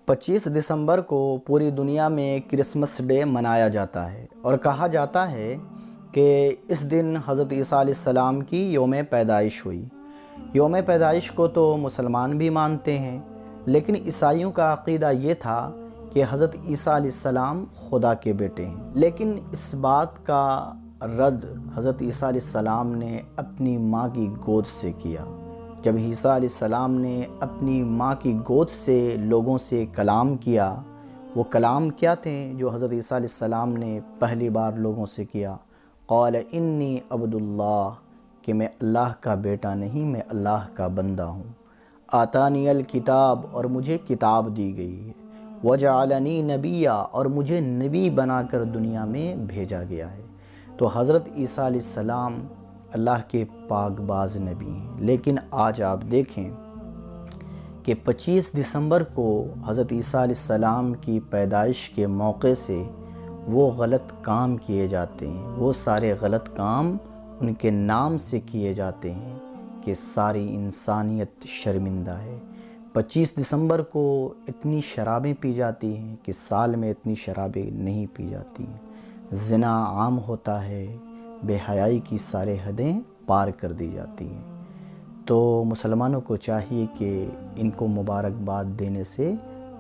25 دسمبر کو پوری دنیا میں کرسمس ڈے منایا جاتا ہے اور کہا جاتا ہے کہ اس دن حضرت عیسیٰ علیہ السلام کی یوم پیدائش ہوئی۔ یوم پیدائش کو تو مسلمان بھی مانتے ہیں، لیکن عیسائیوں کا عقیدہ یہ تھا کہ حضرت عیسیٰ علیہ السلام خدا کے بیٹے ہیں۔ لیکن اس بات کا رد حضرت عیسیٰ علیہ السلام نے اپنی ماں کی گود سے کیا۔ جب عیسیٰ علیہ السلام نے اپنی ماں کی گود سے لوگوں سے کلام کیا، وہ کلام کیا تھے جو حضرت عیسیٰ علیہ السلام نے پہلی بار لوگوں سے کیا؟ قال انی عبد اللہ، کہ میں اللہ کا بیٹا نہیں، میں اللہ کا بندہ ہوں۔ آتانی الکتاب، اور مجھے کتاب دی گئی ہے۔ وجعلنی نبیا، اور مجھے نبی بنا کر دنیا میں بھیجا گیا ہے۔ تو حضرت عیسیٰ علیہ السلام اللہ کے پاک باز نبی ہیں۔ لیکن آج آپ دیکھیں کہ 25 دسمبر کو حضرت عیسیٰ علیہ السلام کی پیدائش کے موقع سے وہ غلط کام کیے جاتے ہیں، وہ سارے غلط کام ان کے نام سے کیے جاتے ہیں کہ ساری انسانیت شرمندہ ہے۔ 25 دسمبر کو اتنی شرابیں پی جاتی ہیں کہ سال میں اتنی شرابیں نہیں پی جاتی ہیں۔ زنا عام ہوتا ہے، بے حیائی کی سارے حدیں پار کر دی جاتی ہیں۔ تو مسلمانوں کو چاہیے کہ ان کو مبارکباد دینے سے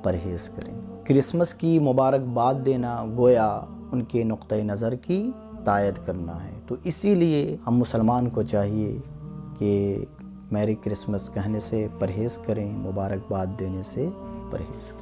پرہیز کریں۔ کرسمس کی مبارکباد دینا گویا ان کے نقطہ نظر کی تائید کرنا ہے۔ تو اسی لیے ہم مسلمان کو چاہیے کہ میری کرسمس کہنے سے پرہیز کریں، مبارکباد دینے سے پرہیز کریں۔